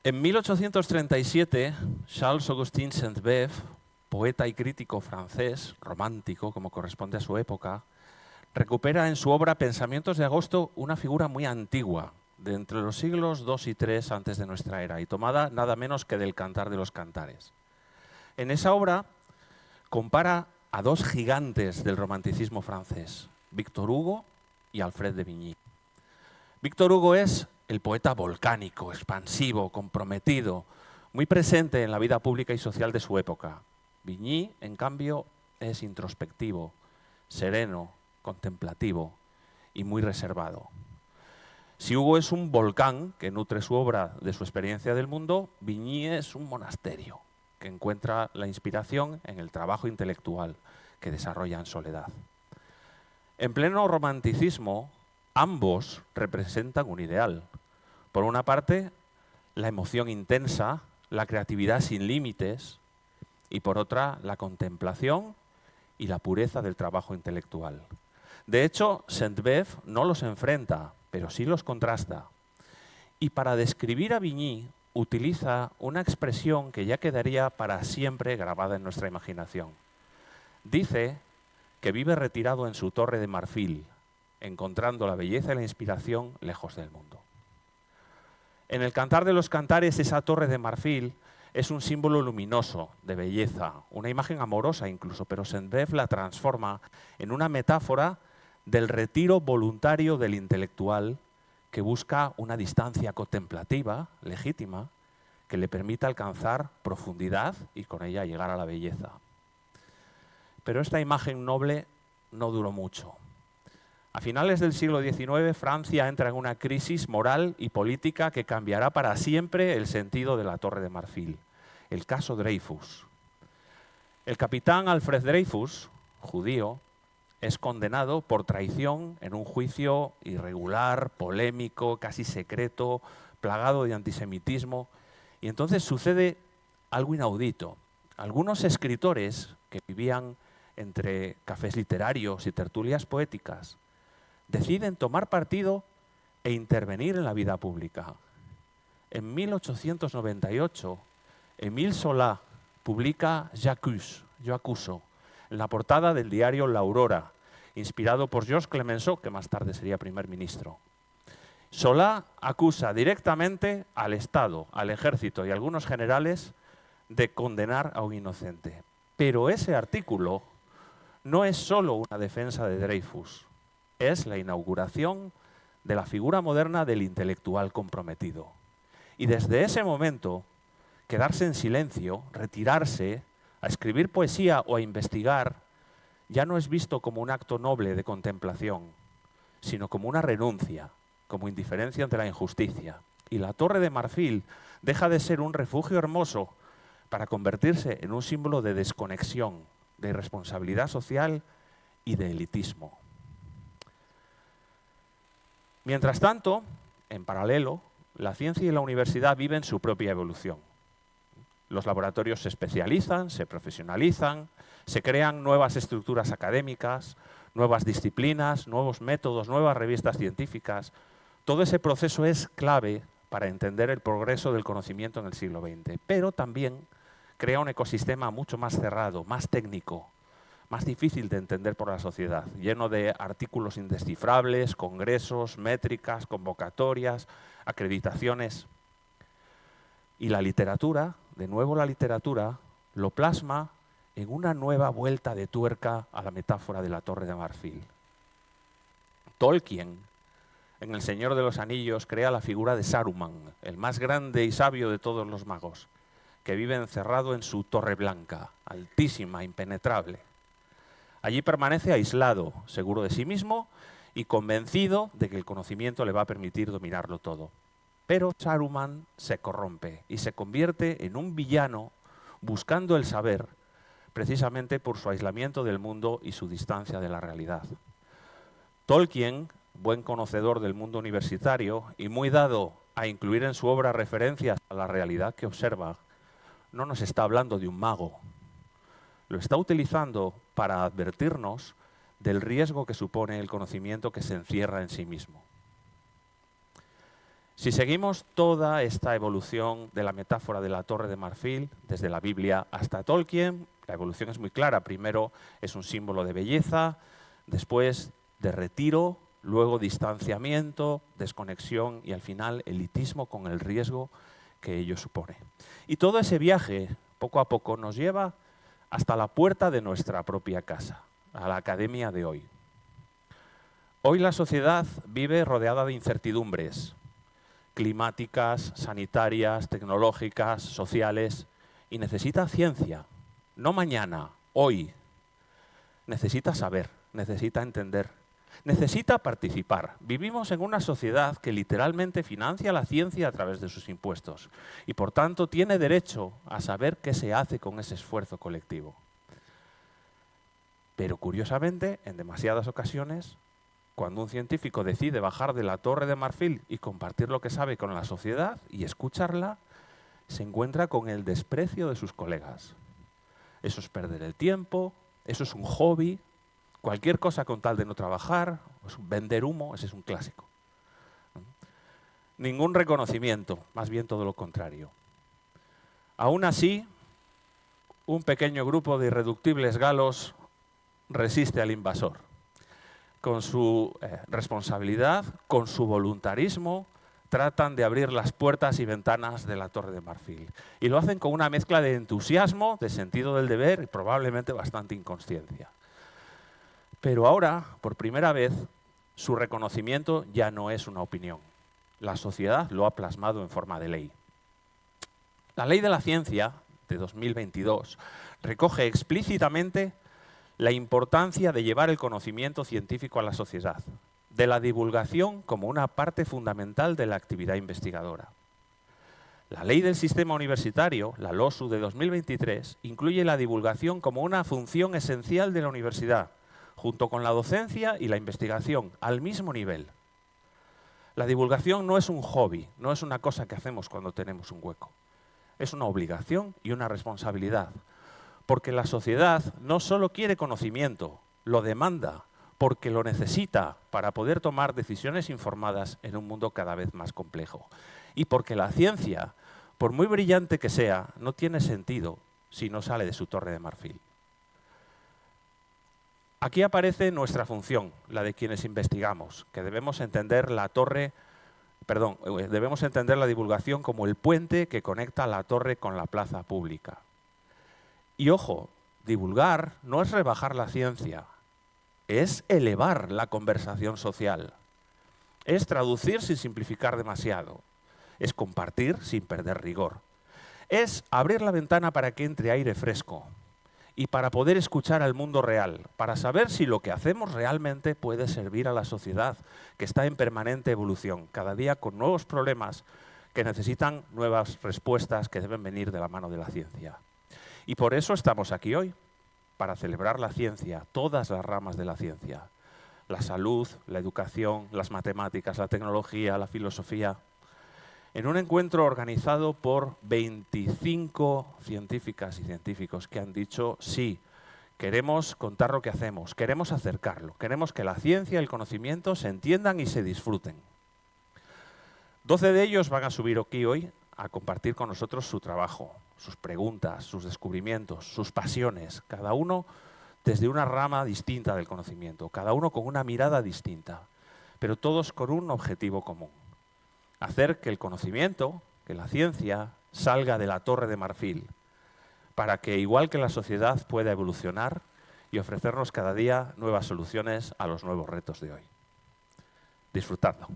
En 1837, Charles-Augustin Sainte-Beuve, poeta y crítico francés, romántico, como corresponde a su época, recupera en su obra Pensamientos de Agosto una figura muy antigua, de entre los siglos II y III antes de nuestra era, y tomada nada menos que del Cantar de los Cantares. En esa obra compara a dos gigantes del romanticismo francés, Victor Hugo y Alfred de Vigny. Victor Hugo es el poeta volcánico, expansivo, comprometido, muy presente en la vida pública y social de su época. Vigny, en cambio, es introspectivo, sereno, contemplativo y muy reservado. Si Hugo es un volcán que nutre su obra de su experiencia del mundo, Vigny es un monasterio que encuentra la inspiración en el trabajo intelectual que desarrolla en soledad. En pleno romanticismo, ambos representan un ideal. Por una parte, la emoción intensa, la creatividad sin límites, y por otra, la contemplación y la pureza del trabajo intelectual. De hecho, Sainte-Beuve no los enfrenta, pero sí los contrasta. Y para describir a Vigny, utiliza una expresión que ya quedaría para siempre grabada en nuestra imaginación. Dice que vive retirado en su torre de marfil, encontrando la belleza y la inspiración lejos del mundo. En el Cantar de los Cantares, esa torre de marfil es un símbolo luminoso de belleza, una imagen amorosa incluso, pero Sainte-Beuve la transforma en una metáfora del retiro voluntario del intelectual que busca una distancia contemplativa, legítima, que le permita alcanzar profundidad y con ella llegar a la belleza. Pero esta imagen noble no duró mucho. A finales del siglo XIX, Francia entra en una crisis moral y política que cambiará para siempre el sentido de la Torre de Marfil, el caso Dreyfus. El capitán Alfred Dreyfus, judío, es condenado por traición en un juicio irregular, polémico, casi secreto, plagado de antisemitismo. Y entonces sucede algo inaudito. Algunos escritores que vivían entre cafés literarios y tertulias poéticas deciden tomar partido e intervenir en la vida pública. En 1898, Émile Zola publica J'accuse, yo acuso, en la portada del diario La Aurora, inspirado por Georges Clemenceau, que más tarde sería primer ministro. Zola acusa directamente al Estado, al ejército y a algunos generales de condenar a un inocente. Pero ese artículo no es solo una defensa de Dreyfus, es la inauguración de la figura moderna del intelectual comprometido. Y desde ese momento, quedarse en silencio, retirarse, a escribir poesía o a investigar, ya no es visto como un acto noble de contemplación, sino como una renuncia, como indiferencia ante la injusticia. Y la Torre de Marfil deja de ser un refugio hermoso para convertirse en un símbolo de desconexión, de irresponsabilidad social y de elitismo. Mientras tanto, en paralelo, la ciencia y la universidad viven su propia evolución. Los laboratorios se especializan, se profesionalizan, se crean nuevas estructuras académicas, nuevas disciplinas, nuevos métodos, nuevas revistas científicas. Todo ese proceso es clave para entender el progreso del conocimiento en el siglo XX, pero también crea un ecosistema mucho más cerrado, más técnico, más difícil de entender por la sociedad, lleno de artículos indescifrables, congresos, métricas, convocatorias, acreditaciones. Y la literatura, de nuevo la literatura, lo plasma en una nueva vuelta de tuerca a la metáfora de la Torre de Marfil. Tolkien, en El Señor de los Anillos, crea la figura de Saruman, el más grande y sabio de todos los magos, que vive encerrado en su torre blanca, altísima, impenetrable. Allí permanece aislado, seguro de sí mismo y convencido de que el conocimiento le va a permitir dominarlo todo. Pero Saruman se corrompe y se convierte en un villano buscando el saber, precisamente por su aislamiento del mundo y su distancia de la realidad. Tolkien, buen conocedor del mundo universitario y muy dado a incluir en su obra referencias a la realidad que observa, no nos está hablando de un mago. Lo está utilizando para advertirnos del riesgo que supone el conocimiento que se encierra en sí mismo. Si seguimos toda esta evolución de la metáfora de la Torre de Marfil, desde la Biblia hasta Tolkien, la evolución es muy clara. Primero es un símbolo de belleza, después de retiro, luego distanciamiento, desconexión y al final elitismo con el riesgo que ello supone. Y todo ese viaje, poco a poco, nos lleva hasta la puerta de nuestra propia casa, a la academia de hoy. Hoy la sociedad vive rodeada de incertidumbres climáticas, sanitarias, tecnológicas, sociales, y necesita ciencia, no mañana, hoy. Necesita saber, necesita entender, necesita participar. Vivimos en una sociedad que literalmente financia la ciencia a través de sus impuestos y por tanto tiene derecho a saber qué se hace con ese esfuerzo colectivo. Pero curiosamente, en demasiadas ocasiones, cuando un científico decide bajar de la Torre de Marfil y compartir lo que sabe con la sociedad y escucharla, se encuentra con el desprecio de sus colegas. Eso es perder el tiempo, eso es un hobby, cualquier cosa con tal de no trabajar, es vender humo, ese es un clásico. Ningún reconocimiento, más bien todo lo contrario. Aún así, un pequeño grupo de irreductibles galos resiste al invasor. Con su responsabilidad, con su voluntarismo, tratan de abrir las puertas y ventanas de la Torre de Marfil. Y lo hacen con una mezcla de entusiasmo, de sentido del deber y probablemente bastante inconsciencia. Pero ahora, por primera vez, su reconocimiento ya no es una opinión. La sociedad lo ha plasmado en forma de ley. La Ley de la Ciencia, de 2022, recoge explícitamente la importancia de llevar el conocimiento científico a la sociedad, de la divulgación como una parte fundamental de la actividad investigadora. La Ley del Sistema Universitario, la LOSU de 2023, incluye la divulgación como una función esencial de la universidad, junto con la docencia y la investigación, al mismo nivel. La divulgación no es un hobby, no es una cosa que hacemos cuando tenemos un hueco. Es una obligación y una responsabilidad. Porque la sociedad no solo quiere conocimiento, lo demanda, porque lo necesita para poder tomar decisiones informadas en un mundo cada vez más complejo. Y porque la ciencia, por muy brillante que sea, no tiene sentido si no sale de su Torre de Marfil. Aquí aparece nuestra función, la de quienes investigamos, que debemos entender debemos entender la divulgación como el puente que conecta la torre con la plaza pública. Y ojo, divulgar no es rebajar la ciencia, es elevar la conversación social, es traducir sin simplificar demasiado, es compartir sin perder rigor, es abrir la ventana para que entre aire fresco y para poder escuchar al mundo real, para saber si lo que hacemos realmente puede servir a la sociedad, que está en permanente evolución, cada día con nuevos problemas que necesitan nuevas respuestas que deben venir de la mano de la ciencia. Y por eso estamos aquí hoy, para celebrar la ciencia, todas las ramas de la ciencia. La salud, la educación, las matemáticas, la tecnología, la filosofía. En un encuentro organizado por 25 científicas y científicos que han dicho sí, queremos contar lo que hacemos, queremos acercarlo, queremos que la ciencia y el conocimiento se entiendan y se disfruten. 12 de ellos van a subir aquí hoy a compartir con nosotros su trabajo, sus preguntas, sus descubrimientos, sus pasiones, cada uno desde una rama distinta del conocimiento, cada uno con una mirada distinta, pero todos con un objetivo común: hacer que el conocimiento, que la ciencia, salga de la Torre de Marfil, para que, igual que la sociedad, pueda evolucionar y ofrecernos cada día nuevas soluciones a los nuevos retos de hoy. Disfrutadlo.